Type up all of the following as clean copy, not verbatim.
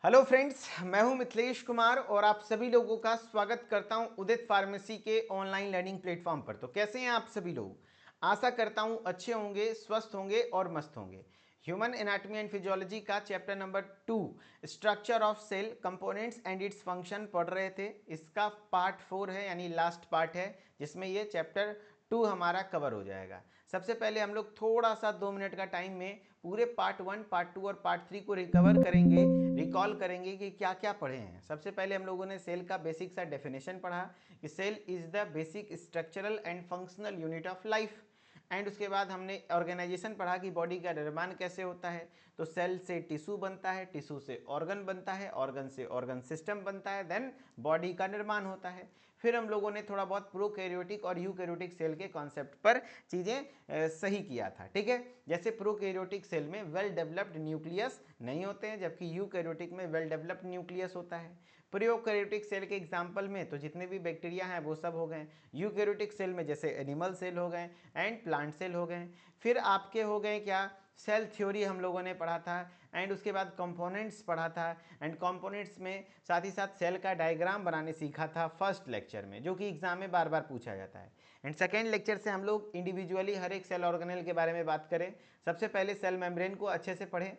Hello friends, मैं हूं मिथिलेश कुमार और आप सभी लोगों का स्वागत करता हूं उदित फार्मेसी के ऑनलाइन लर्निंग प्लेटफॉर्म पर। तो कैसे हैं आप सभी लोग? आशा करता हूं अच्छे होंगे, स्वस्थ होंगे और मस्त होंगे। ह्यूमन एनाटॉमी एंड फिजियोलॉजी का chapter number 2 structure of cell components and its function पढ़ रहे थे। इसका पार्ट 4 है, यानी लास्ट पार्ट है, जिसमें ये चैप्टर 2 हमारा कवर हो जाएगा। सबसे पहले हम लोग थोड़ा सा 2 मिनट का टाइम में पूरे पार्ट 1, पार्ट 2 और पार्ट 3 को रिकवर करेंगे, रिकॉल करेंगे कि क्या क्या पढ़े हैं। सबसे पहले हम लोगों ने सेल का बेसिक सा डेफिनेशन पढ़ा कि cell is the basic structural and functional unit of life. And उसके बाद हमने ऑर्गेनाइजेशन पढ़ा कि बॉडी का निर्माण कैसे होता है। तो सेल से टिश्यू बनता है, टिश्यू से ऑर्गन बनता है, ऑर्गन से ऑर्गन सिस्टम बनता है, देन बॉडी का निर्माण होता है। फिर हम लोगों ने थोड़ा बहुत प्रोकैरियोटिक और यूकैरियोटिक सेल के कॉन्सेप्ट पर चीज़ें सही किया था। ठीक है, जैसे प्रोकैरियोटिक सेल में वेल डेवलप्ड न्यूक्लियस नहीं होते हैं, जबकि यूकैरियोटिक में वेल डेवलप्ड न्यूक्लियस होता है। प्रोकैरियोटिक सेल के एग्जाम्पल में तो जितने भी बैक्टीरिया हैं वो सब हो गए। यूकैरियोटिक सेल में जैसे एनिमल सेल हो गए एंड प्लांट सेल हो गए। फिर आपके हो गए क्या, सेल थ्योरी हम लोगों ने पढ़ा था। एंड उसके बाद कंपोनेंट्स पढ़ा था। एंड कंपोनेंट्स में साथ ही साथ सेल का डायग्राम बनाने सीखा था फर्स्ट लेक्चर में, जो कि एग्जाम में बार बार पूछा जाता है। एंड सेकेंड लेक्चर से हम लोग इंडिविजुअली हर एक सेल ऑर्गेनेल के बारे में बात करें। सबसे पहले सेल मेम्ब्रेन को अच्छे से पढ़ें।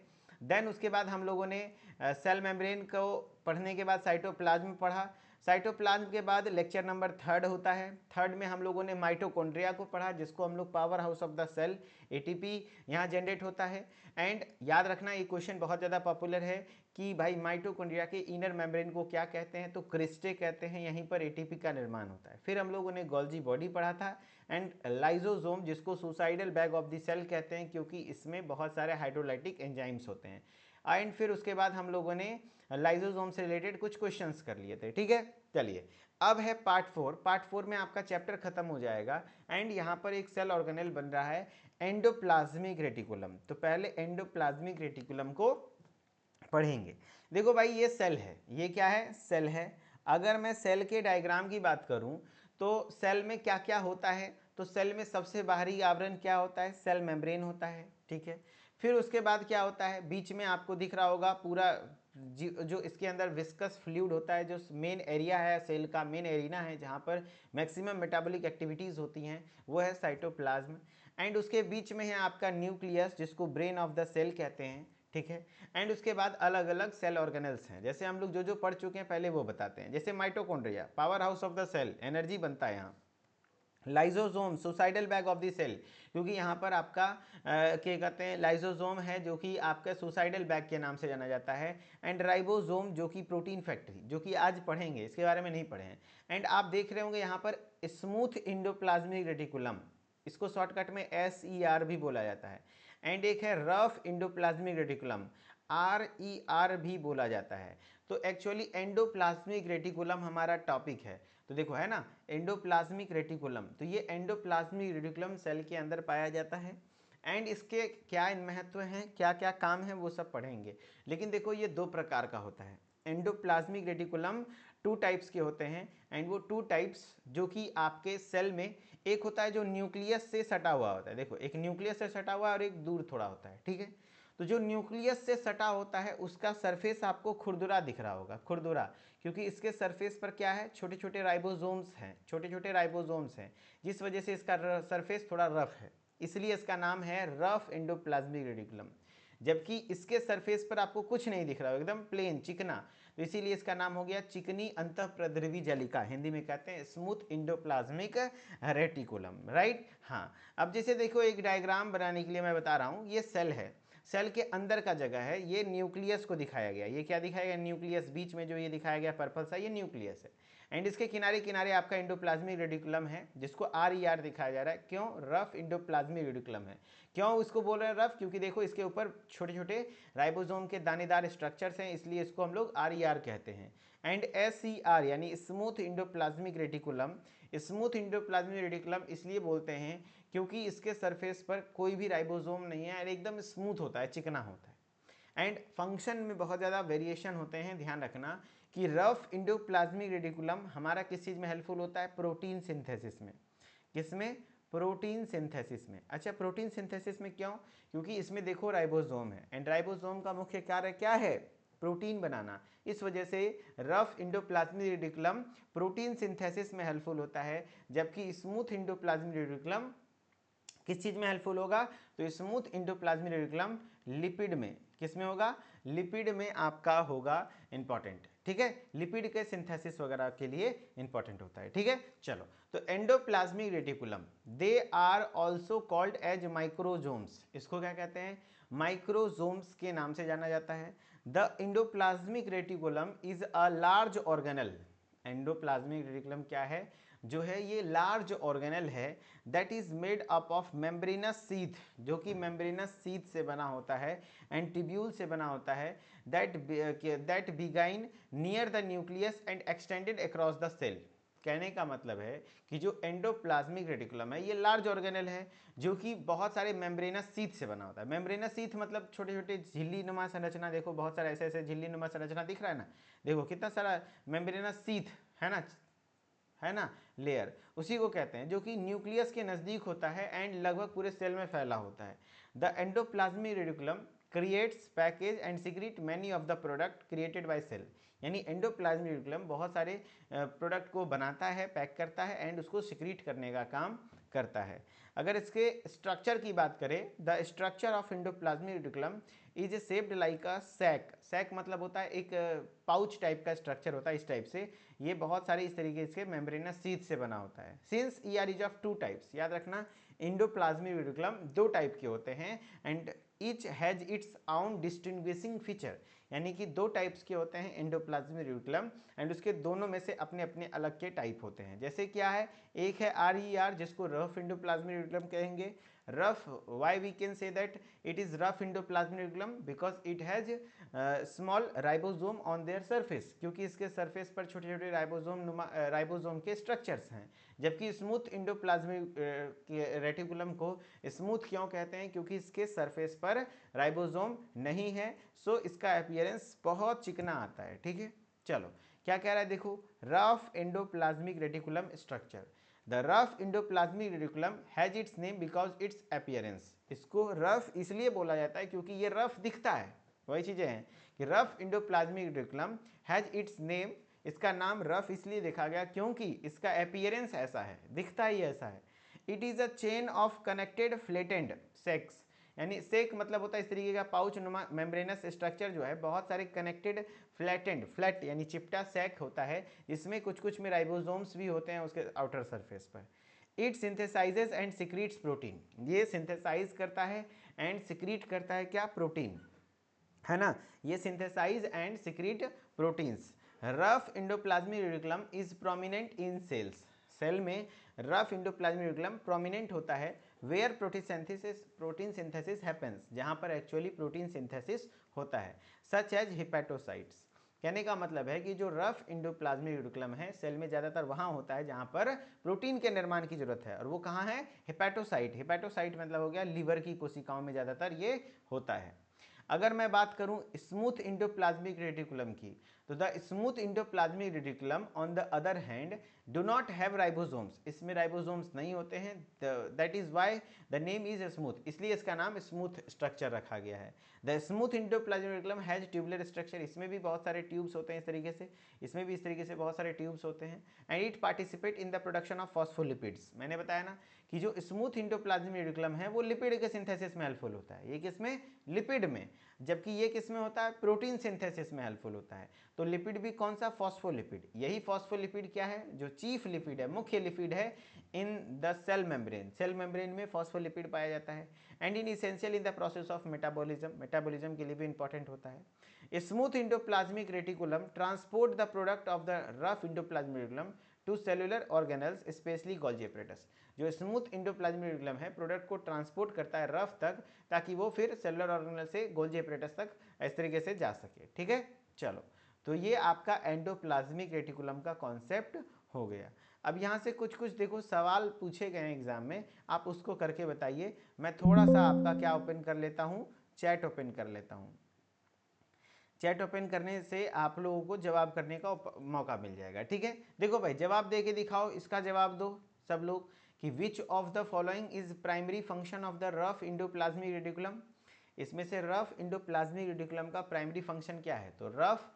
देन उसके बाद हम लोगों ने सेल मेम्ब्रेन को पढ़ने के बाद साइटोप्लाज्म पढ़ा। साइटोप्लाज्म के बाद लेक्चर नंबर 3 होता है। थर्ड में हम लोगों ने माइटोकॉन्ड्रिया को पढ़ा, जिसको हम लोग power house of the cell, ATP यहाँ जनरेट होता है। एंड याद रखना, ये क्वेश्चन बहुत ज़्यादा पॉपुलर है कि भाई माइटोकॉन्ड्रिया के इनर मेम्ब्रेन को क्या कहते हैं, तो क्रिस्टे कहते हैं। यहीं पर एटीपी का निर्माण होता है। फिर हम लोगों ने गोल्जी बॉडी पढ़ा था एंड लाइजोसोम, जिसको suicidal bag of the cell कहते हैं, क्योंकि इसमें बहुत सारे हाइड्रोलाइटिक एंजाइम्स होते हैं। एंड फिर उसके बाद हम लोगों ने लाइजोसोम से रिलेटेड कुछ क्वेश्चंस कर लिए थे। ठीक है, चलिए अब है पार्ट 4। पार्ट 4 में आपका चैप्टर खत्म हो जाएगा। एंड यहाँ पर एक सेल ऑर्गेनेल बन रहा है एंडोप्लाज्मिक रेटिकुलम। तो पहले एंडोप्लाज्मिक रेटिकुलम को पढ़ेंगे। देखो भाई, ये सेल है, ये क्या है, सेल है। अगर मैं सेल के डायग्राम की बात करूं तो सेल में क्या क्या होता है, तो सेल में सबसे बाहरी आवरण क्या होता है, सेल मेम्ब्रेन होता है। ठीक है, फिर उसके बाद क्या होता है, बीच में आपको दिख रहा होगा पूरा जो इसके अंदर विस्कस फ्लूइड होता है, जो मेन एरिया है, सेल का मेन एरिना है, जहाँ पर मैक्सिमम मेटाबॉलिक एक्टिविटीज़ होती हैं, वो है साइटोप्लाज्म। एंड उसके बीच में है आपका न्यूक्लियस, जिसको ब्रेन ऑफ द सेल कहते हैं। ठीक है, एंड उसके बाद अलग अलग सेल ऑर्गेनल्स हैं। जैसे हम लोग जो जो पढ़ चुके हैं पहले वो बताते हैं। जैसे mitochondria, power house of the cell, energy बनता है यहाँ। Lysosome, suicidal bag of the cell, क्योंकि यहाँ पर आपका क्या कहते हैं, लाइजोसोम है जो कि आपका सुसाइडल बैग के नाम से जाना जाता है। एंड राइबोसोम, जो कि प्रोटीन फैक्ट्री, जो कि आज पढ़ेंगे, इसके बारे में नहीं पढ़े हैं। एंड आप देख रहे होंगे यहाँ पर स्मूथ इंडोप्लाज्मिक रेटिकुलम, इसको शॉर्टकट में SER भी बोला जाता है। एंड एक है रफ इंडोप्लाज्मिक रेटिकुलम, RER भी बोला जाता है। तो एक्चुअली एंडोप्लाज्मिक रेटिकुलम हमारा टॉपिक है। तो देखो है ना, एंडोप्लाज्मिक रेटिकुलम, तो ये एंडोप्लाज्मिक रेटिकुलम सेल के अंदर पाया जाता है। एंड इसके क्या महत्व हैं, क्या क्या काम है, वो सब पढ़ेंगे। लेकिन देखो, ये 2 प्रकार का होता है। एंडोप्लाज्मिक रेटिकुलम 2 टाइप्स के होते हैं। एंड वो 2 टाइप्स जो कि आपके सेल में, एक होता है जो न्यूक्लियस से सटा हुआ होता है। देखो, एक न्यूक्लियस से सटा हुआ और एक दूर थोड़ा होता है। ठीक है, तो जो न्यूक्लियस से सटा होता है उसका सरफेस आपको खुरदुरा दिख रहा होगा, खुरदुरा, क्योंकि इसके सरफेस पर क्या है, छोटे छोटे राइबोसोम्स हैं, छोटे छोटे राइबोसोम्स हैं, जिस वजह से इसका सरफेस थोड़ा रफ है, इसलिए इसका नाम है रफ एंडोप्लाज्मिक रेटिकुलम। जबकि इसके सरफेस पर आपको कुछ नहीं दिख रहा हो, एकदम प्लेन चिकना, तो इसीलिए इसका नाम हो गया चिकनी अंतःप्रद्रवी जालिका, हिंदी में कहते हैं स्मूथ इंडोप्लाज्मिक रेटिकुलम। राइट, हाँ। अब जैसे देखो, एक डायग्राम बनाने के लिए मैं बता रहा हूँ, ये सेल है, सेल के अंदर का जगह है, ये न्यूक्लियस को दिखाया गया। ये क्या दिखाया गया, न्यूक्लियस, बीच में जो ये दिखाया गया पर्पल सा, ये न्यूक्लियस है। एंड इसके किनारे किनारे आपका एंडोप्लाज्मिक रेटिकुलम है, जिसको RER दिखाया जा रहा है। क्यों, रफ इंडोप्लाज्मिक रेटिकुलम है। क्यों उसको बोल रहे हैं रफ, क्योंकि देखो इसके ऊपर छोटे छोटे राइबोसोम के दानेदार स्ट्रक्चर्स हैं, इसलिए इसको हम लोग RER कहते हैं। एंड SER यानी smooth endoplasmic reticulum, smooth endoplasmic reticulum इसलिए बोलते हैं क्योंकि इसके सरफेस पर कोई भी राइबोसोम नहीं है और एकदम स्मूथ होता है, चिकना होता है। एंड फंक्शन में बहुत ज़्यादा वेरिएशन होते हैं। ध्यान रखना कि रफ इंडोप्लाज्मिक रेटिकुलम हमारा किस चीज़ में हेल्पफुल होता है, प्रोटीन सिंथेसिस में। किसमें, प्रोटीन सिंथेसिस में। अच्छा, प्रोटीन सिंथेसिस में क्यों, क्योंकि इसमें देखो राइबोसोम है, एंड राइबोसोम का मुख्य कार्य क्या है, प्रोटीन बनाना। इस वजह से rough endoplasmic reticulum protein synthesis में हेल्पफुल होता है, जबकि स्मूथ एंडोप्लाज्मिक रेटिकुलम किस चीज में हेल्पफुल होगा? तो स्मूथ एंडोप्लाज्मिक रेटिकुलम लिपिड में, किस में होगा? लिपिड में आपका होगा इंपॉर्टेंट। ठीक है, लिपिड के सिंथेसिस वगैरह के लिए इंपॉर्टेंट होता है। ठीक है, चलो, तो endoplasmic reticulum they are also called as microsomes. इसको क्या कहते हैं? माइक्रोजोम्स के नाम से जाना जाता है। The endoplasmic reticulum is a large organelle. Endoplasmic reticulum क्या है? जो है ये लार्ज ऑर्गेनल है, that is made up of membranes sheath, जो कि मेम्ब्रेनस सीथ से बना होता है, एंड ट्यूब्यूल से बना होता है, that begin near the nucleus and extended across the cell. कहने का मतलब है कि जो एंडोप्लाज्मिक रेटिकुलम है ये लार्ज ऑर्गेनल है, जो कि बहुत सारे मेम्ब्रेनस सीथ से बना होता है। मेम्ब्रेनस सीथ मतलब छोटे छोटे झिल्ली नुमा संरचना, देखो बहुत सारा ऐसे ऐसे झिल्ली नुमा संरचना दिख रहा है ना, देखो कितना सारा मेम्ब्रेनस सीथ है ना, लेयर, उसी को कहते हैं, जो कि न्यूक्लियस के नज़दीक होता है एंड लगभग पूरे सेल में फैला होता है। The endoplasmic reticulum creates package and secrete many of the product created by cell. यानी एंडोप्लाज्मिक रेटिकुलम बहुत सारे प्रोडक्ट को बनाता है, पैक करता है एंड उसको सिक्रीट करने का काम करता है। अगर इसके स्ट्रक्चर की बात करें, the structure of endoplasmic reticulum is shaped like a sac. Sac मतलब होता है एक पाउच टाइप का स्ट्रक्चर होता है, इस टाइप से। ये बहुत सारे इस तरीके से मेम्ब्रेनस शीथ से बना होता है। Since ER is of two types, याद रखना एंडोप्लाज्मिक रेटिकुलम दो टाइप के होते हैं, and each has its own distinguishing feature. यानी कि दो टाइप्स के होते हैं एंडोप्लाज्मिक रेटिकुलम, एंड उसके दोनों में से अपने अपने अलग के टाइप होते हैं। जैसे क्या है, एक है RER, जिसको रफ एंडोप्लाज्मिक रेटिकुलम कहेंगे। Rough, why we can say that it is rough endoplasmic reticulum? Because it has small ribosome on their surface, क्योंकि इसके सरफेस पर छोटे छोटे राइबोसोम के स्ट्रक्चर्स हैं। जबकि स्मूथ एंडोप्लाज्मिक रेटिकुलम को स्मूथ क्यों कहते हैं? क्योंकि इसके सरफेस पर राइबोसोम नहीं है, सो इसका अपीयरेंस बहुत चिकना आता है। ठीक है, चलो, क्या कह रहा है देखो, rough endoplasmic reticulum structure. The rough endoplasmic reticulum has its name because it's appearance. इसको रफ इसलिए बोला जाता है क्योंकि ये रफ दिखता है। वही चीजें हैं कि rough endoplasmic reticulum has its name, इसका नाम रफ इसलिए देखा गया क्योंकि इसका अपीयरेंस ऐसा है, दिखता ही ऐसा है। It is a chain of connected flattened sacs, यानी सेक मतलब होता है इस तरीके का पाउच नुमा मेम्ब्रेनस स्ट्रक्चर जो है, बहुत सारे कनेक्टेड फ्लैट यानी चिपटा सैक होता है, जिसमें कुछ कुछ में राइबोसोम्स भी होते हैं उसके आउटर सरफेस पर। इट सिंथेसाइजेज एंड सिक्रीट्स प्रोटीन, ये सिंथेसाइज करता है एंड सिक्रीट करता है क्या? प्रोटीन, है ना, ये synthesize and secrete proteins. Rough endoplasmic reticulum is prominent in cells, cell में रफ एंडोप्लाज्मिक रेटिकुलम प्रोमिनेंट होता है वेयर प्रोटीन सिंथेसिस हैपेंस, जहां पर एक्चुअली प्रोटीन सिंथेसिस होता है, सच एज हिपैटोसाइट्स। कहने का मतलब है कि जो रफ एंडोप्लाज्मिक रेटिकुलम है सेल में ज़्यादातर वहाँ होता है जहाँ पर प्रोटीन के निर्माण की जरूरत है, और वो कहाँ है? हिपैटोसाइट। हिपैटोसाइट मतलब हो गया लीवर की कोशिकाओं में ज़्यादातर ये होता है। अगर मैं बात करूं स्मूथ एंडोप्लाज्मिक रेटिकुलम की, तो the smooth endoplasmic reticulum on the other hand do not have ribosomes, इसमें राइबोसोम्स नहीं होते हैं, that is why the name is smooth, इसलिए इसका नाम स्मूथ स्ट्रक्चर रखा गया है। The smooth endoplasmic reticulum has tubular structure, इसमें भी बहुत सारे ट्यूब्स होते हैं इस तरीके से, इसमें भी इस तरीके से बहुत सारे ट्यूब्स होते हैं। And it participate in the production of phospholipids, मैंने बताया ना कि जो स्मूथ एंडोप्लाज्मिक रेटिकुलम है वो लिपिड के सिंथेसिस में हेल्पफुल होता है। ये किसमें? लिपिड में। जबकि ये किसमें होता है? प्रोटीन सिंथेसिस में हेल्पफुल होता है। तो लिपिड भी कौन सा? फॉस्फोलिपिड। यही फॉस्फोलिपिड क्या है? जो चीफ लिपिड है, मुख्य लिपिड है in the cell membrane. Cell membrane में फॉस्फोलिपिड पाया जाता है, and in essential in the process of metabolism, metabolism के लिए भी इंपॉर्टेंट होता है। Smooth endoplasmic reticulum transport the product of the rough endoplasmic reticulum to cellular organelles, specially Golgi apparatus. जो स्मूथ एंडोप्लाज्मिक रेटिकुलम है प्रोडक्ट को transport करता है रफ तक, ताकि वो फिर सेलुलर ऑर्गेनल से गोल्जी एपरेटस तक इस तरीके से जा सके। ठीक है, चलो, तो ये आपका एंडोप्लाज्मिक रेटिकुलम का कॉन्सेप्ट हो गया। अब यहाँ से कुछ कुछ देखो सवाल पूछे गए एग्जाम में, आप उसको करके बताइए। मैं थोड़ा सा आपका क्या ओपन कर लेता हूँ, चैट ओपन कर लेता हूँ। चैट ओपन करने से आप लोगों को जवाब करने का मौका मिल जाएगा। ठीक है, देखो भाई जवाब दे के दिखाओ, इसका जवाब दो सब लोग कि which of the following is primary function of the rough endoplasmic reticulum? इसमें से रफ इंडोप्लाज्मिक रेटिकुलम का प्राइमरी फंक्शन क्या है? तो रफ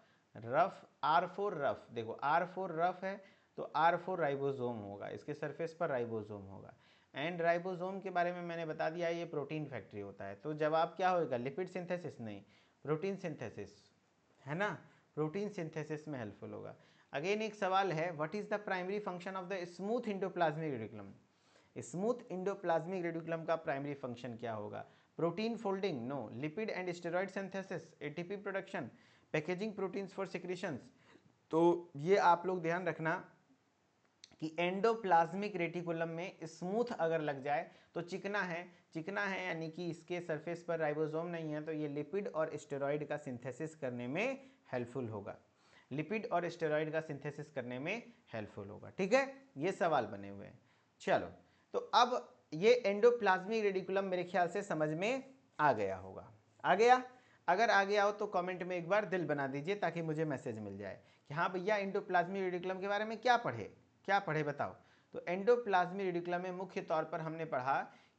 R4 रफ, देखो R4 रफ है तो R4 राइबोसोम होगा, इसके सरफेस पर राइबोसोम होगा। एंड राइबोसोम के बारे में मैंने बता दिया, ये प्रोटीन फैक्ट्री होता है। तो जवाब क्या होगा? लिपिड सिंथेसिस नहीं, प्रोटीन सिंथेसिस, है ना, प्रोटीन सिंथेसिस में हेल्पफुल होगा। अगेन एक सवाल है, what is the primary function of the smooth endoplasmic reticulum? Smooth endoplasmic reticulum का प्राइमरी फंक्शन क्या होगा? Protein folding? No. Lipid and steroid synthesis, ATP production, packaging proteins for secretions? तो ये आप लोग ध्यान रखना कि एंडोप्लाज्मिक रेटिकुलम में स्मूथ अगर लग जाए तो चिकना है यानी कि इसके सरफेस पर राइबोसोम नहीं है, तो ये लिपिड और स्टेरॉइड का सिंथेसिस करने में हेल्पफुल होगा, लिपिड और स्टेरॉइड का सिंथेसिस करने में हेल्पफुल होगा। ठीक है, ये सवाल बने हुए हैं। चलो, तो अब ये एंडोप्लाज्मिक रेटिकुलम मेरे ख्याल से समझ में आ गया होगा। आ गया? अगर आ गया हो तो कमेंट में एक बार दिल बना दीजिए ताकि मुझे मैसेज मिल जाए कि हाँ भैया एंडोप्लाज्मिक रेटिकुलम के बारे में क्या पढ़े बताओ। तो एंडोप्लाज्मिक रेटिकुलम में मुख्य तौर पर हमने पढ़ा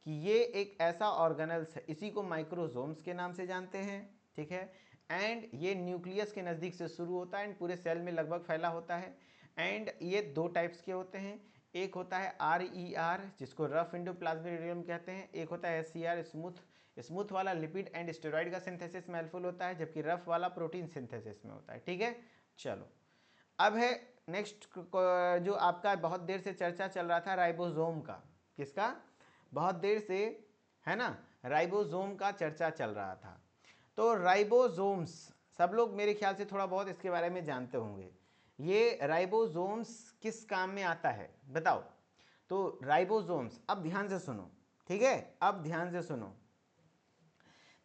कि ये एक ऐसा ऑर्गेनल्स है, इसी को माइक्रोसोम्स के नाम से जानते हैं। ठीक है, एंड ये न्यूक्लियस के नज़दीक से शुरू होता है एंड पूरे सेल में लगभग फैला होता है। एंड ये दो टाइप्स के होते हैं, एक होता है RER जिसको रफ इंडोप्लाज्मिक रेटिकुलम कहते हैं, एक होता है SCR स्मूथ वाला लिपिड एंड स्टेरॉइड का सिंथेसिस में हेल्पफुल होता है, जबकि रफ वाला प्रोटीन सिंथेसिस में होता है। ठीक है, चलो अब है नेक्स्ट जो आपका बहुत देर से चर्चा चल रहा था राइबोसोम का, किसका? बहुत देर से, है ना, राइबोसोम का चर्चा चल रहा था। तो राइबोसोम्स सब लोग मेरे ख्याल से थोड़ा बहुत इसके बारे में जानते होंगे। ये राइबोसोम्स किस काम में आता है बताओ? तो राइबोसोम्स, अब ध्यान से सुनो, ठीक है, अब ध्यान से सुनो।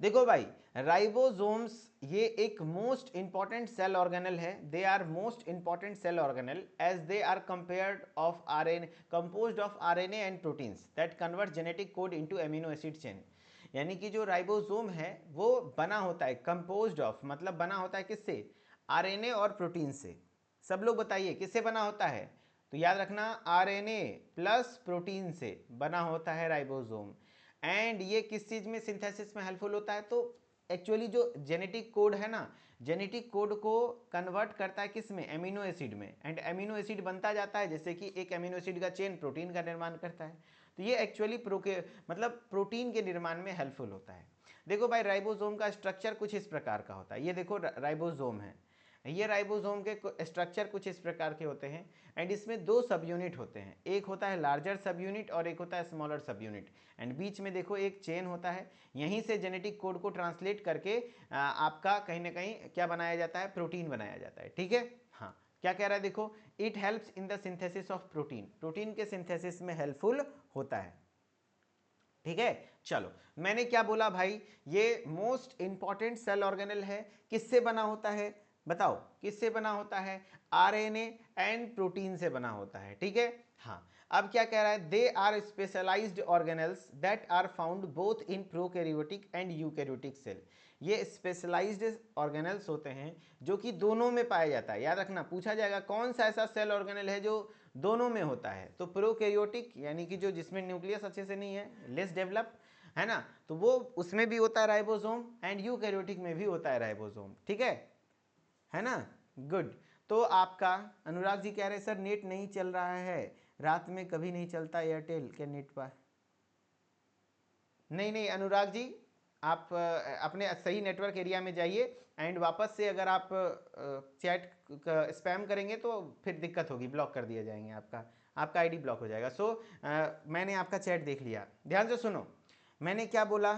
देखो भाई, राइबोसोम्स ये एक मोस्ट इंपॉर्टेंट सेल ऑर्गेनल है। They are most important cell organelle as they are compared of RNA, composed of RNA and proteins that convert genetic code into amino acid chain. यानी कि जो राइबोसोम है वो बना होता है, कंपोज्ड ऑफ मतलब बना होता है किससे? RNA और प्रोटीन से। सब लोग बताइए किससे बना होता है? तो याद रखना RNA प्लस प्रोटीन से बना होता है राइबोसोम। एंड ये किस चीज़ में सिंथेसिस में हेल्पफुल होता है? तो एक्चुअली जो जेनेटिक कोड है ना, जेनेटिक कोड को कन्वर्ट करता है किस में? एमिनो एसिड में। एंड एमिनो एसिड बनता जाता है, जैसे कि एक एमिनो एसिड का चेन प्रोटीन का निर्माण करता है। तो ये एक्चुअली मतलब प्रोटीन के निर्माण में हेल्पफुल होता है। देखो भाई, राइबोसोम का स्ट्रक्चर कुछ इस प्रकार का होता है। ये देखो राइबोसोम है, ये राइबोसोम के स्ट्रक्चर कुछ इस प्रकार के होते हैं। एंड इसमें दो सब यूनिट होते हैं, एक होता है लार्जर सब यूनिट और एक होता है स्मॉलर सब यूनिट। एंड बीच में देखो एक चेन होता है, यहीं से जेनेटिक कोड को ट्रांसलेट करके आपका कहीं ना कहीं क्या बनाया जाता है? प्रोटीन बनाया जाता है। ठीक है, हाँ, क्या कह रहा है देखो, it helps in the synthesis of protein, protein के सिंथेसिस में हेल्पफुल होता है। ठीक है, चलो मैंने क्या बोला भाई, ये मोस्ट इंपॉर्टेंट सेल ऑर्गेनल है। किससे बना होता है बताओ? किससे बना होता है? RNA एंड प्रोटीन से बना होता है। ठीक है, हाँ, अब क्या कह रहा है? They are specialized organelles that are found both in prokaryotic and eukaryotic cell. ये स्पेशलाइज्ड ऑर्गेनल्स होते हैं जो कि दोनों में पाया जाता है। याद रखना, पूछा जाएगा कौन सा ऐसा सेल ऑर्गेनल है जो दोनों में होता है? तो प्रोकैरियोटिक यानी कि जो जिसमें न्यूक्लियस अच्छे से नहीं है, लेस डेवलप, है ना, तो वो उसमें भी होता है राइबोसोम। एंड यूकैरियोटिक में भी होता है राइबोसोम। ठीक है ना, गुड। तो आपका अनुराग जी कह रहे हैं सर नेट नहीं चल रहा है, रात में कभी नहीं चलता एयरटेल के नेट पर। नहीं अनुराग जी, आप अपने सही नेटवर्क एरिया में जाइए एंड वापस से अगर आप चैट स्पैम करेंगे तो फिर दिक्कत होगी, ब्लॉक कर दिया जाएंगे, आपका आईडी ब्लॉक हो जाएगा। सो मैंने आपका चैट देख लिया, ध्यान से सुनो। मैंने क्या बोला?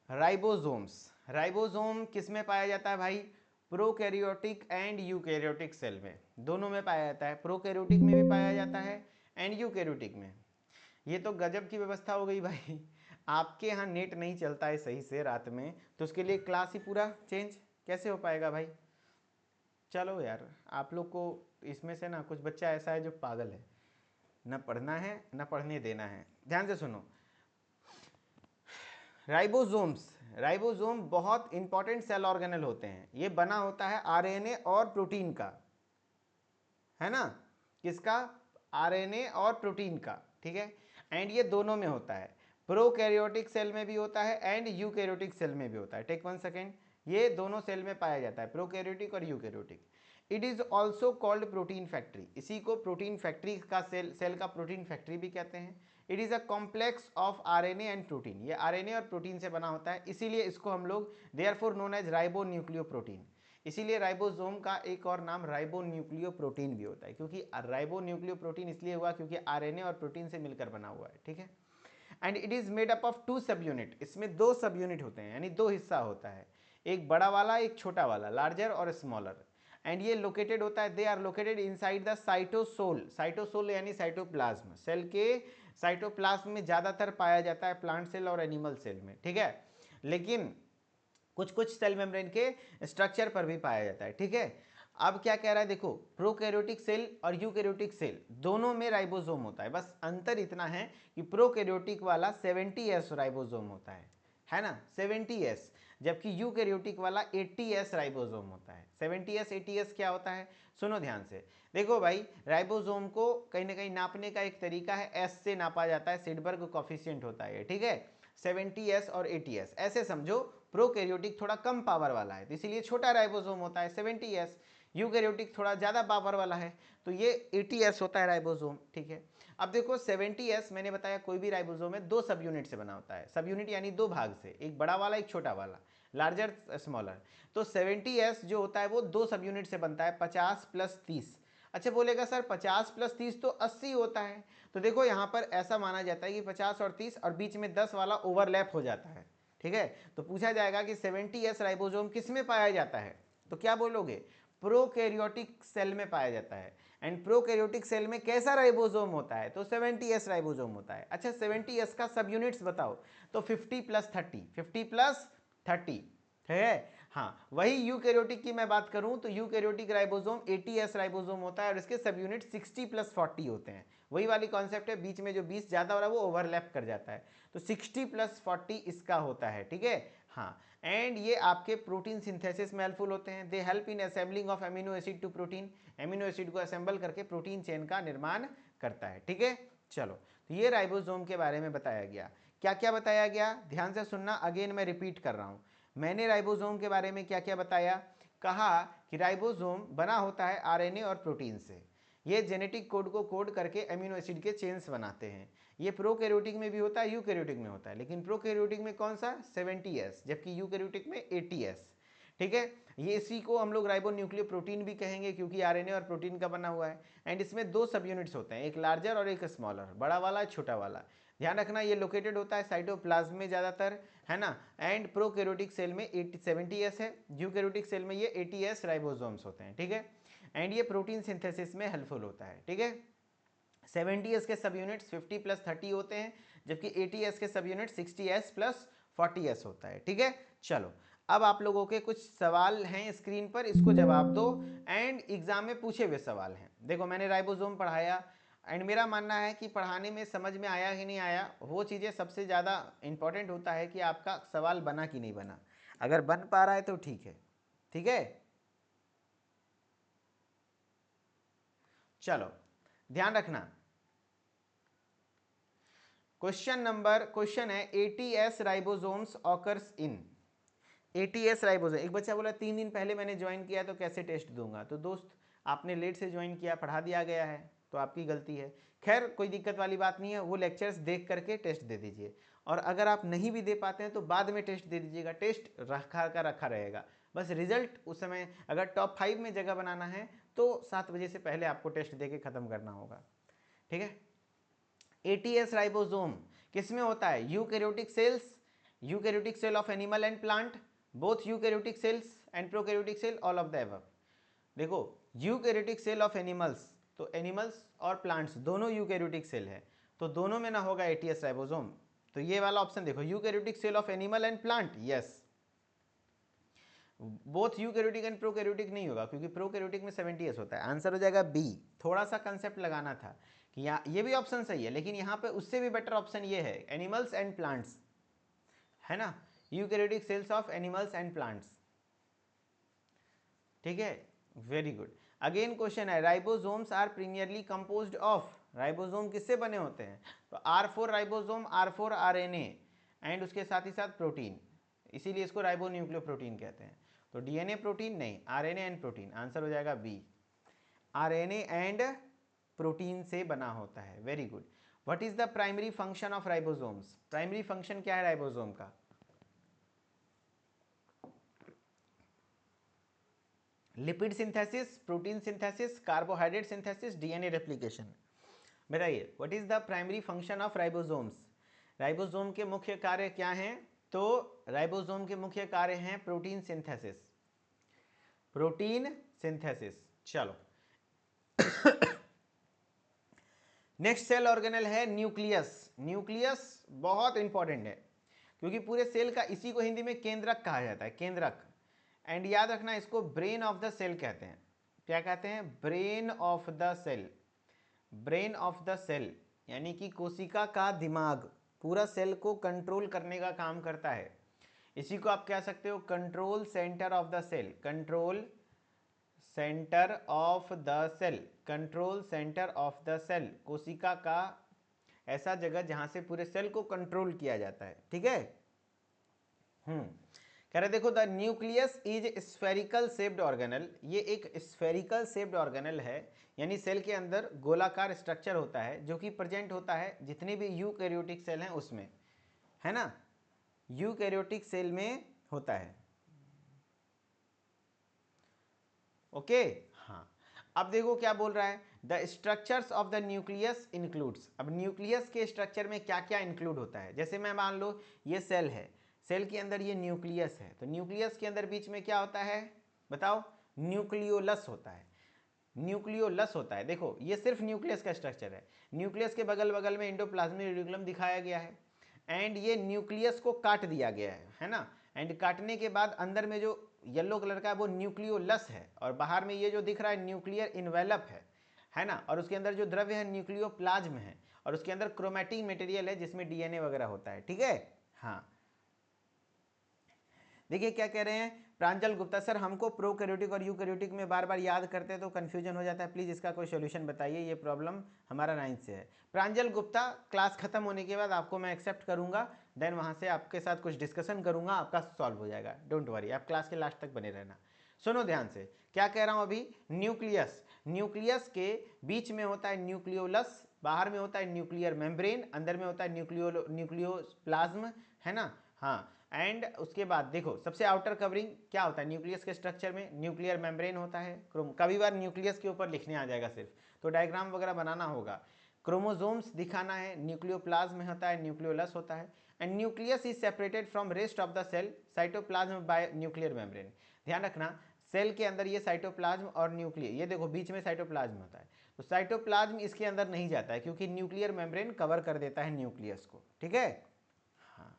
राइबोसोम किस में पाया जाता है भाई? प्रोकैरियोटिक एंड यूकैरियोटिक सेल में, दोनों में पाया जाता है। प्रोकैरियोटिक में भी पाया जाता है एंड यूकैरियोटिक में। ये तो गजब की व्यवस्था हो गई भाई, आपके यहाँ नेट नहीं चलता है सही से रात में, तो उसके लिए क्लास ही पूरा चेंज कैसे हो पाएगा भाई? चलो यार, आप लोग को इसमें से ना कुछ बच्चा ऐसा है जो पागल है, ना पढ़ना है ना पढ़ने देना है। ध्यान से सुनो, राइबोसोम बहुत इंपॉर्टेंट सेल ऑर्गेनल होते हैं। ये बना होता है RNA और प्रोटीन का, है ना, किसका? RNA और प्रोटीन का। ठीक है, एंड ये दोनों में होता है। प्रोकैरियोटिक सेल में भी होता है एंड यूकैरियोटिक सेल में भी होता है। टेक 1 सेकेंड, ये दोनों सेल में पाया जाता है, प्रोकैरियोटिक और eukaryotic. It is also called protein factory, इसी को प्रोटीन फैक्ट्री का सेल का प्रोटीन फैक्ट्री भी कहते हैं। It is a complex of RNA and protein, ये आरएनए और प्रोटीन से बना होता है, इसीलिए इसको हम लोग देयरफॉर नोन एज राइबोन्यूक्लियोप्रोटीन, इसीलिए राइबोसोम का एक और नाम राइबोन्यूक्लियोप्रोटीन भी होता है, क्योंकि राइबोन्यूक्लियोप्रोटीन इसलिए हुआ क्योंकि आरएनए और प्रोटीन से मिलकर बना हुआ है, ठीक है। And it is made up of 2 सब यूनिट, इसमें 2 सब यूनिट होते हैं, यानी 2 हिस्सा होता है, एक बड़ा वाला एक छोटा वाला, लार्जर और स्मॉलर। एंड ये लोकेटेड होता है, they are located inside the cytosol, cytosol यानी साइटोप्लाज्म, सेल के साइटोप्लाज्म में ज्यादातर पाया जाता है, प्लांट सेल और एनिमल सेल में, ठीक है। लेकिन कुछ कुछ सेल मेम्ब्रेन के स्ट्रक्चर पर भी पाया जाता है, ठीक है। अब क्या कह रहा है देखो, प्रोकैरियोटिक सेल और यूकैरियोटिक सेल दोनों में राइबोसोम होता है, बस अंतर इतना है कि प्रोकैरियोटिक वाला 70S राइबोसोम होता है ना, 70S, जबकि यूकैरियोटिक वाला 80S राइबोसोम होता है। 70S 80S क्या होता है, सुनो ध्यान से। देखो भाई, राइबोसोम को कहीं ना कहीं नापने का एक तरीका है, एस से नापा जाता है, सिडबर्ग कोफिशिएंट होता है, ठीक है। 70S और 80S ऐसे समझो, प्रोकैरियोटिक थोड़ा कम पावर वाला है तो इसीलिए छोटा राइबोसोम होता है 70S, यूकैरियोटिक थोड़ा ज़्यादा पावर वाला है तो ये 80S होता है राइबोसोम, ठीक है। अब देखो 70S मैंने बताया कोई भी राइबोसोम है 2 सब यूनिट से बना होता है, सब यूनिट यानी 2 भाग से, एक बड़ा वाला एक छोटा वाला, लार्जर स्मॉलर। तो 70S जो होता है वो 2 सब यूनिट से बनता है, 50 + 30। अच्छा बोलेगा सर 50 + 30 तो 80 होता है, तो देखो यहाँ पर ऐसा माना जाता है कि 50 और 30 और बीच में 10 वाला ओवरलैप हो जाता है, ठीक है। तो पूछा जाएगा कि 70S राइबोसोम किस में पाया जाता है, तो क्या बोलोगे, प्रोकैरियोटिक सेल में पाया जाता है। एंड प्रोकैरियोटिक सेल में कैसा राइबोसोम होता है, तो 70S राइबोसोम होता है। अच्छा 70S का सब यूनिट्स बताओ, तो 50 + 30, 50 + 30 है। हाँ, वही यूकैरियोटिक की मैं बात करूं तो यूकैरियोटिक राइबोसोम 80S राइबोसोम होता है और इसके सब यूनिट 60 + 40 होते हैं, वही वाली कॉन्सेप्ट है, बीच में जो 20 ज़्यादा हो रहा है वो ओवरलैप कर जाता है, तो 60 + 40 इसका होता है, ठीक है। हाँ, एंड ये आपके प्रोटीन सिंथेसिस में हेल्पफुल होते हैं, they help in assembling of amino acid to protein, amino acid को असेंबल करके प्रोटीन चेन का निर्माण करता है, ठीक है। चलो, तो ये राइबोसोम के बारे में बताया गया। क्या क्या बताया गया, ध्यान से सुनना, अगेन मैं रिपीट कर रहा हूँ। मैंने राइबोसोम के बारे में क्या क्या बताया, कहा कि राइबोसोम बना होता है आरएनए और प्रोटीन से, ये जेनेटिक कोड को कोड करके अमीनो एसिड के चेन्स बनाते हैं। ये प्रोकैरियोटिक में भी होता है, यूकैरियोटिक में होता है, लेकिन प्रोकैरियोटिक में कौन सा 70S, जबकि यूकैरियोटिक में 80S, ठीक है। ये इसी को हम लोग राइबोन्यूक्लियोप्रोटीन भी कहेंगे क्योंकि आरएनए और प्रोटीन का बना हुआ है। एंड इसमें 2 सब यूनिट्स होते हैं, एक लार्जर और एक स्मॉलर, बड़ा वाला छोटा वाला। ध्यान रखना ये लोकेटेड होता है साइटोप्लाज्म में ज़्यादातर, है ना। एंड प्रोकैरियोटिक सेल में 70S है, यूकैरियोटिक सेल में ये 80S राइबोसोम्स होते हैं, ठीक है। एंड ये प्रोटीन सिंथेसिस में हेल्पफुल होता है, ठीक है। 70S के सब यूनिट्स 50 + 30 होते हैं, जबकि 80S के सब यूनिट 60S + 40S होता है, ठीक है। चलो, अब आप लोगों के कुछ सवाल हैं स्क्रीन पर, इसको जवाब दो, एंड एग्जाम में पूछे हुए सवाल हैं। देखो मैंने राइबोसोम पढ़ाया, एंड मेरा मानना है कि पढ़ाने में समझ में आया कि नहीं आया, वो चीज़ें सबसे ज़्यादा इंपॉर्टेंट होता है कि आपका सवाल बना कि नहीं बना। अगर बन पा रहा है तो ठीक है, ठीक है। चलो, ध्यान रखना, क्वेश्चन है 80S ribosomes occurs in, 80S ribosome. एक बच्चा बोला 3 दिन पहले मैंने ज्वाइन किया तो कैसे टेस्ट दूंगा, तो दोस्त आपने लेट से ज्वाइन किया, पढ़ा दिया गया है तो आपकी गलती है। खैर कोई दिक्कत वाली बात नहीं है, वो लेक्चर्स देख करके टेस्ट दे दीजिए, और अगर आप नहीं भी दे पाते हैं तो बाद में टेस्ट दे दीजिएगा, टेस्ट रखा रहेगा। बस रिजल्ट उस समय अगर टॉप 5 में जगह बनाना है तो 7 बजे से पहले आपको टेस्ट दे के ख़त्म करना होगा, ठीक है। 80S राइबोसोम किस में होता है, eukaryotic cells, eukaryotic cell of animal and plant, both eukaryotic cells and prokaryotic cell, all of the above. देखो यूकैरियोटिक सेल ऑफ एनिमल्स, तो एनिमल्स और प्लांट्स दोनों यूकैरियोटिक सेल है, तो दोनों में ना होगा 80S राइबोसोम, तो ये वाला ऑप्शन देखो, eukaryotic cell of animal and plant, yes. Both eukaryotic and prokaryotic नहीं होगा क्योंकि प्रोकैरियोटिक में 70S होता है, आंसर हो जाएगा बी। थोड़ा सा कंसेप्ट लगाना था कि यहाँ ये भी ऑप्शन सही है, लेकिन यहाँ पे उससे भी बेटर ऑप्शन ये है, एनिमल्स एंड प्लांट्स, है ना, eukaryotic cells of animals and plants, ठीक है। Very good. अगेन क्वेश्चन है, ribosomes are primarily composed of, ribosome किससे बने होते हैं? तो R4 ribosome, R4 RNA and उसके साथ ही साथ प्रोटीन, इसीलिए इसको राइबो न्यूक्लियोप्रोटीन कहते हैं। तो डीएनए प्रोटीन नहीं, आरएनए एंड प्रोटीन, आंसर हो जाएगा बी, आरएनए एंड प्रोटीन से बना होता है। Very good. What is the primary function of ribosomes? Primary function क्या है राइबोसोम का? Lipid synthesis, protein synthesis, carbohydrate synthesis, DNA replication. बताइए what is the primary function of ribosomes? Ribosome के मुख्य कार्य क्या हैं? तो राइबोसोम के मुख्य कार्य हैं प्रोटीन सिंथेसिस, प्रोटीन सिंथेसिस। चलो नेक्स्ट सेल ऑर्गेनल है न्यूक्लियस। न्यूक्लियस बहुत इंपॉर्टेंट है क्योंकि पूरे सेल का, इसी को हिंदी में केंद्रक कहा जाता है, केंद्रक। एंड याद रखना इसको ब्रेन ऑफ द सेल कहते हैं। क्या कहते हैं? Brain of the cell. Brain of the cell यानी कि कोशिका का दिमाग, पूरा सेल को कंट्रोल करने का काम करता है। इसी को आप कह सकते हो control centre of the cell, control centre of the cell, control centre of the cell, कोशिका का ऐसा जगह जहां से पूरे सेल को कंट्रोल किया जाता है। ठीक है। कह रहे देखो the nucleus is spherical shaped organelle, ये एक स्फेरिकल शेप्ड ऑर्गेनल है, यानी सेल के अंदर गोलाकार स्ट्रक्चर होता है जो कि प्रेजेंट होता है जितने भी यूकैरियोटिक सेल हैं उसमें, है ना, यूकैरियोटिक सेल में होता है। ओके हाँ। अब देखो क्या बोल रहा है, the structures of the nucleus includes. अब न्यूक्लियस के स्ट्रक्चर में क्या क्या इंक्लूड होता है? जैसे मैं मान लो ये सेल है, सेल के अंदर ये न्यूक्लियस है, तो न्यूक्लियस के अंदर बीच में क्या होता है बताओ? न्यूक्लियोलस होता है, न्यूक्लियोलस होता है। देखो ये सिर्फ न्यूक्लियस का स्ट्रक्चर है, न्यूक्लियस के बगल बगल में एंडोप्लाज्मिक रेटिकुलम दिखाया गया है, एंड ये न्यूक्लियस को काट दिया गया है ना, एंड काटने के बाद अंदर में जो येलो कलर का है वो न्यूक्लियोलस है, और बाहर में ये जो दिख रहा है न्यूक्लियर इन्वेलप है ना, और उसके अंदर जो द्रव्य है न्यूक्लियोप्लाज्म है, और उसके अंदर क्रोमैटिक मटेरियल है जिसमें डीएनए वगैरह होता है। ठीक है हाँ। देखिए क्या कह रहे हैं प्रांजल गुप्ता, सर हमको प्रोकैरियोटिक और यूकैरियोटिक में बार बार याद करते हैं तो कन्फ्यूजन हो जाता है, प्लीज़ इसका कोई सोल्यूशन बताइए, ये प्रॉब्लम हमारा 9th से है। प्रांजल गुप्ता क्लास खत्म होने के बाद आपको मैं एक्सेप्ट करूंगा, देन वहाँ से आपके साथ कुछ डिस्कशन करूंगा, आपका सॉल्व हो जाएगा, डोंट वरी, आप क्लास के लास्ट तक बने रहना। सुनो ध्यान से, क्या कह रहा हूँ अभी, न्यूक्लियस, न्यूक्लियस के बीच में होता है न्यूक्लियोलस, बाहर में होता है न्यूक्लियर मेम्ब्रेन, अंदर में होता है न्यूक्लियोप्लाज्म, है ना हाँ। एंड उसके बाद देखो सबसे आउटर कवरिंग क्या होता है न्यूक्लियस के स्ट्रक्चर में, न्यूक्लियर मेम्ब्रेन होता है, कभी बार न्यूक्लियस के ऊपर लिखने आ जाएगा सिर्फ, तो डायग्राम वगैरह बनाना होगा, क्रोमोसोम्स दिखाना है, न्यूक्लियोप्लाज्म होता है, न्यूक्लियोलस होता है, and nucleus is separated from rest of the cell, cytoplasm by nuclear membrane. ध्यान रखना सेल के अंदर ये साइटोप्लाज्म और न्यूक्लियर, ये देखो बीच में साइटोप्लाज्म होता है, तो साइटोप्लाज्म इसके अंदर नहीं जाता है क्योंकि न्यूक्लियर मेम्ब्रेन कवर कर देता है न्यूक्लियस को। ठीक है हाँ।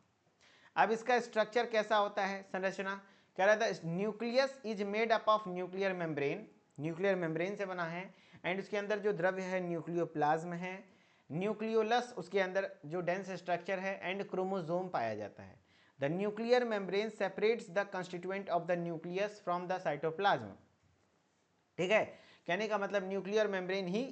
अब इसका स्ट्रक्चर कैसा होता है, संरचना, कह रहा था nucleus is made up of nuclear membrane, nuclear membrane से बना है, एंड उसके अंदर जो द्रव्य है न्यूक्लियोप्लाज्म है, न्यूक्लियोलस उसके अंदर जो डेंस स्ट्रक्चर है, एंड क्रोमोसोम पाया जाता है। The nuclear membrane separates the constituent of the nucleus from the cytoplasm. ठीक है, कहने का मतलब न्यूक्लियर मेम्ब्रेन ही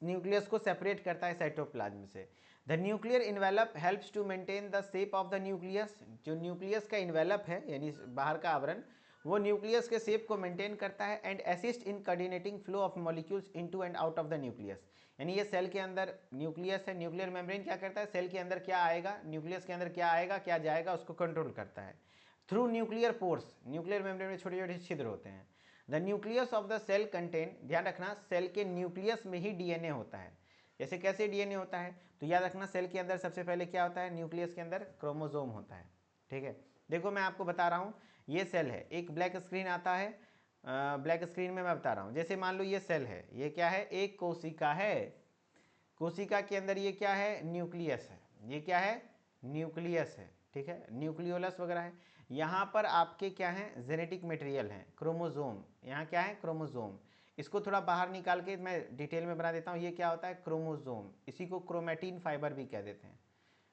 न्यूक्लियस को सेपरेट करता है साइटोप्लाज्म से। The nuclear envelope helps to maintain the shape of the nucleus, जो न्यूक्लियस का इन्वेलप है यानी बाहर का आवरण, वो न्यूक्लियस के शेप को मेंटेन करता है, and assist in coordinating flow of molecules into and out of the nucleus. यानी ये सेल के अंदर न्यूक्लियस है, न्यूक्लियर मेम्ब्रेन क्या करता है, सेल के अंदर क्या आएगा, न्यूक्लियस के अंदर क्या आएगा क्या जाएगा उसको कंट्रोल करता है through nuclear pores, nuclear membrane में छोटे छोटे छिद्र होते हैं। The nucleus of the cell contain, ध्यान रखना सेल के न्यूक्लियस में ही डीएनए होता है। जैसे कैसे डीएनए होता है, तो याद रखना सेल के अंदर सबसे पहले क्या होता है, न्यूक्लियस के अंदर क्रोमोसोम होता है। ठीक है, देखो मैं आपको बता रहा हूँ, ये सेल है, एक ब्लैक स्क्रीन आता है, ब्लैक स्क्रीन में मैं बता रहा हूँ, जैसे मान लो ये सेल है, ये क्या है, एक कोशिका है, कोशिका के अंदर ये क्या है, न्यूक्लियस है, ये क्या है, न्यूक्लियस है। ठीक है, न्यूक्लियोलस वगैरह है, यहाँ पर आपके क्या है, जेनेटिक मटेरियल है, क्रोमोसोम, यहाँ क्या है, क्रोमोसोम। इसको थोड़ा बाहर निकाल के मैं डिटेल में बना देता हूँ, ये क्या होता है, क्रोमोसोम, इसी को क्रोमैटिन फाइबर भी कह देते हैं,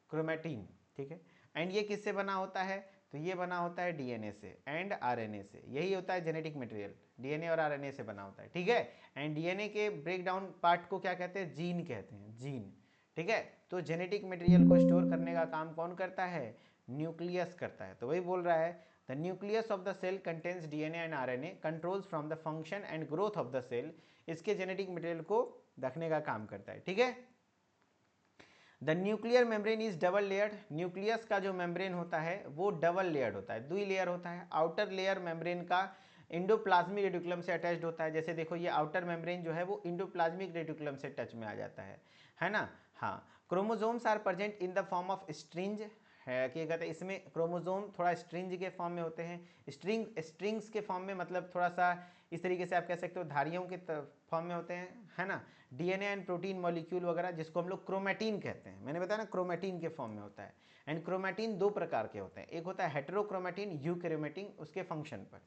क्रोमैटिन। ठीक है, एंड ये किससे बना होता है, तो ये बना होता है डीएनए से एंड आरएनए से, यही होता है जेनेटिक मटेरियल, डीएनए और आरएनए से बना होता है, ठीक है। एंड डीएनए के ब्रेक डाउन पार्ट को क्या कहते हैं, जीन कहते हैं, जीन, ठीक है। तो जेनेटिक मटेरियल को स्टोर करने का काम कौन करता है, न्यूक्लियस करता है। तो वही बोल रहा है the nucleus of the cell contains DNA and RNA, controls from the function and growth of the cell, इसके जेनेटिक मटेरियल को रखने का काम करता है, ठीक है। The nuclear membrane is double layered, nucleus का जो मेम्ब्रेन होता है वो डबल लेयर्ड होता है, दुई लेयर होता है। आउटर लेयर मेम्ब्रेन का इंडोप्लाज्मिक रेटिकुलम से अटैच्ड होता है, जैसे देखो ये आउटर मेम्ब्रेन जो है वो इंडोप्लाज्मिक रेटिकुलम से टच में आ जाता है ना। हाँ, chromosomes are present in the form of strings, है कि कहते हैं इसमें क्रोमोसोम थोड़ा स्ट्रिंज के फॉर्म में होते हैं, स्ट्रिंग्स के फॉर्म में, मतलब थोड़ा सा इस तरीके से आप कह सकते हो धारियों के फॉर्म में होते हैं, है ना। डीएनए एंड प्रोटीन मॉलिक्यूल वगैरह जिसको हम लोग क्रोमैटिन कहते हैं, मैंने बताया ना क्रोमैटिन के फॉर्म में होता है। एंड क्रोमैटिन दो प्रकार के होते हैं, एक होता है हेटेरोक्रोमैटिन, यूकैरियोटिन, उसके फंक्शन पर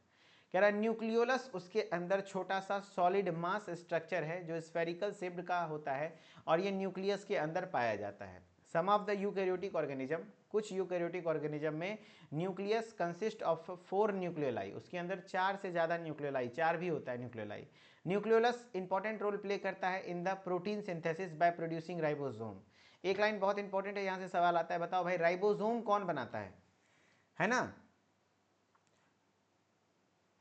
कह रहा है। न्यूक्लियोलस उसके अंदर छोटा सा सॉलिड मास स्ट्रक्चर है जो स्फेरिकल शेप्ड का होता है और ये न्यूक्लियस के अंदर पाया जाता है। सम ऑफ द यूकैरियोटिक ऑर्गेनिज्म, कुछ यूकैरियोटिक ऑर्गेनिज्म में न्यूक्लियस कंसिस्ट ऑफ 4 न्यूक्लियोलाई, उसके अंदर 4 से ज़्यादा न्यूक्लियोलाई, 4 भी होता है nucleoli. Nucleolus important role play करता है in the protein synthesis by producing ribosome. एक लाइन बहुत इंपॉर्टेंट है, यहाँ से सवाल आता है, बताओ भाई राइबोसोम कौन बनाता है ना,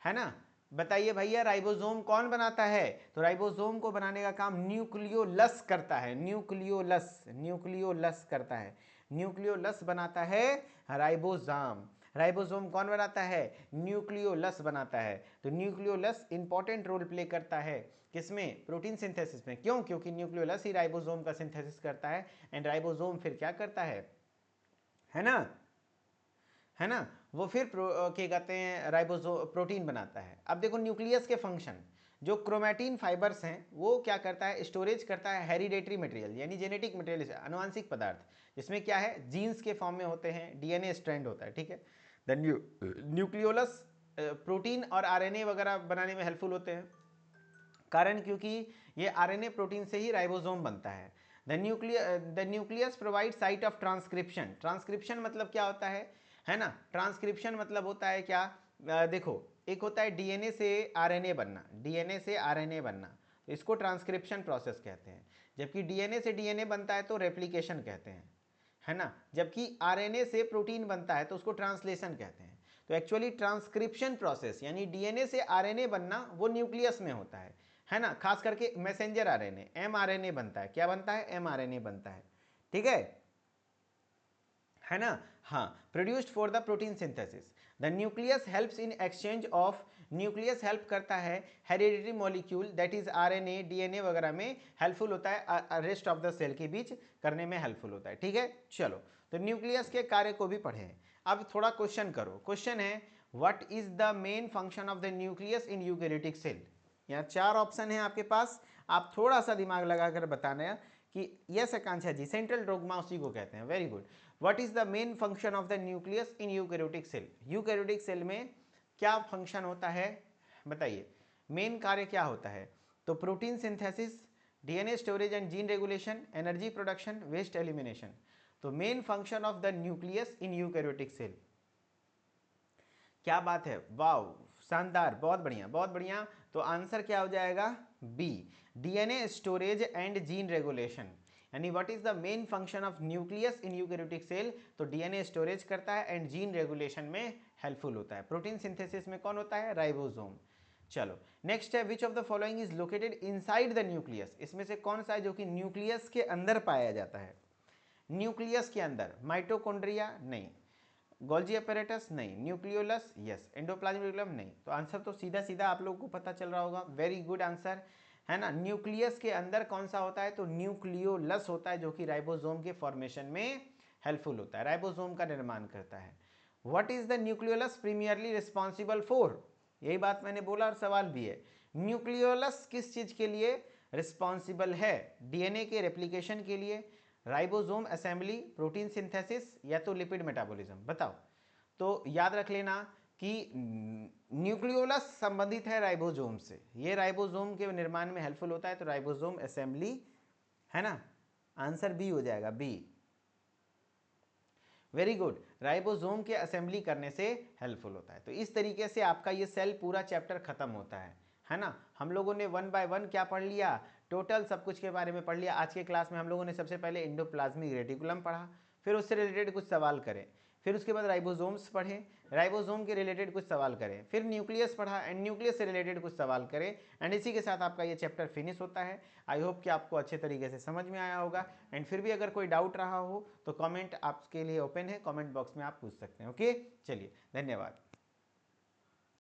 है ना। बताइए भैया राइबोसोम कौन बनाता है, तो राइबोसोम को बनाने का काम न्यूक्लियोलस करता है, न्यूक्लियोलस, न्यूक्लियोलस करता है, न्यूक्लियोलस बनाता है राइबोसोम। राइबोसोम कौन बनाता है, न्यूक्लियोलस बनाता है। तो न्यूक्लियोलस इंपॉर्टेंट रोल प्ले करता है किसमें, प्रोटीन सिंथेसिस में। क्यों, क्योंकि न्यूक्लियोलस ही राइबोसोम का सिंथेसिस करता है एंड राइबोसोम फिर क्या करता है ना, है ना, वो फिर क्या कहते हैं राइबोसो प्रोटीन बनाता है। अब देखो न्यूक्लियस के फंक्शन, जो क्रोमैटिन फाइबर्स हैं वो क्या करता है, स्टोरेज करता है हेरिडेटरी मटेरियल यानी जेनेटिक मटेरियल, अनुवांशिक पदार्थ, जिसमें क्या है जीन्स के फॉर्म में होते हैं, डीएनए स्ट्रैंड होता है, ठीक है। द न्यूक्लियोलस प्रोटीन और आरएनए वगैरह बनाने में हेल्पफुल होते हैं, कारण क्योंकि ये आरएनए प्रोटीन से ही राइबोसोम बनता है। The nucleus provide site of transcription, transcription मतलब क्या होता है ना, ट्रांसक्रिप्शन मतलब होता है क्या, देखो एक होता है डीएनए से आरएनए बनना, डीएनए से आरएनए बनना, तो इसको ट्रांसक्रिप्शन प्रोसेस कहते हैं। जबकि डीएनए से डीएनए बनता है तो रेप्लिकेशन कहते हैं, है ना। जबकि आरएनए से प्रोटीन बनता है तो उसको ट्रांसलेशन कहते हैं। तो एक्चुअली ट्रांसक्रिप्शन प्रोसेस यानी डीएनए से आरएनए बनना वो न्यूक्लियस में होता है ना। खास करके मैसेंजर आरएनए, एमआरएनए बनता है, क्या बनता है, एमआरएनए बनता है, ठीक है ना। हाँ, produced for the protein synthesis. The nucleus helps in exchange of, nucleus help करता है hereditary molecule that is RNA, DNA वगैरह में हेल्पफुल होता है, रेस्ट ऑफ द सेल के बीच करने में हेल्पफुल होता है, ठीक है। चलो, तो न्यूक्लियस के कार्य को भी पढ़े। अब थोड़ा क्वेश्चन करो, क्वेश्चन है what is the main function of the nucleus in eukaryotic cell. यहाँ 4 ऑप्शन है आपके पास, आप थोड़ा सा दिमाग लगाकर बताना है कि yes Akanksha ji, central dogma उसी को कहते हैं, very good. What is the main function of the nucleus in eukaryotic cell, eukaryotic cell में क्या फंक्शन होता है, बताइए मेन कार्य क्या होता है। तो protein synthesis, DNA storage and gene regulation, energy production, waste elimination. तो main function of the nucleus in eukaryotic cell, क्या बात है, वाव शानदार, बहुत बढ़िया बहुत बढ़िया। तो आंसर क्या हो जाएगा, B, DNA storage and gene regulation. यानी what is the main function of nucleus in eukaryotic cell, तो डीएनए स्टोरेज करता है एंड जीन रेगुलेशन में हेल्पफुल होता है। प्रोटीन सिंथेसिस में कौन होता है, राइबोसोम। चलो नेक्स्ट है, which of the following is located inside the nucleus, इसमें से कौन सा है जो कि न्यूक्लियस के अंदर पाया जाता है। न्यूक्लियस के अंदर माइटोकॉन्ड्रिया नहीं, गोल्जी अपैरेटस नहीं, न्यूक्लियोलस यस, एंडोप्लाज्मिक रेटिकुलम नहीं। तो आंसर तो सीधा सीधा आप लोगों को पता चल रहा होगा, वेरी गुड आंसर, है ना। न्यूक्लियस के अंदर कौन सा होता है, तो न्यूक्लियोलस होता है जो कि राइबोसोम के फॉर्मेशन में हेल्पफुल होता है, राइबोसोम का निर्माण करता है। What is the nucleolus primarily responsible for, यही बात मैंने बोला और सवाल भी है, न्यूक्लियोलस किस चीज के लिए रिस्पॉन्सिबल है, डीएनए के रेप्लिकेशन के लिए, राइबोसोम असेंबली, प्रोटीन सिंथेसिस या तो लिपिड मेटाबॉलिज्म, बताओ। तो याद रख लेना कि न्यूक्लियोलस संबंधित है राइबोसोम से, ये राइबोसोम के निर्माण में हेल्पफुल होता है, तो राइबोसोम असेंबली, है ना। आंसर बी हो जाएगा, बी। वेरी गुड, राइबोसोम के असेंबली करने से हेल्पफुल होता है। तो इस तरीके से आपका ये सेल पूरा चैप्टर खत्म होता है ना। हम लोगों ने 1 बाय 1 क्या पढ़ लिया, टोटल सब कुछ के बारे में पढ़ लिया। आज के क्लास में हम लोगों ने सबसे पहले एंडोप्लाज्मिक रेटिकुलम पढ़ा, फिर उससे रिलेटेड कुछ सवाल करें, फिर उसके बाद राइबोसोम्स पढ़े, राइबोसोम के रिलेटेड कुछ सवाल करें, फिर न्यूक्लियस पढ़ा एंड न्यूक्लियस से रिलेटेड कुछ सवाल करें, एंड इसी के साथ आपका ये चैप्टर फिनिश होता है। आई होप कि आपको अच्छे तरीके से समझ में आया होगा। एंड फिर भी अगर कोई डाउट रहा हो तो कमेंट आपके लिए ओपन है, कमेंट बॉक्स में आप पूछ सकते हैं। ओके, चलिए, धन्यवाद।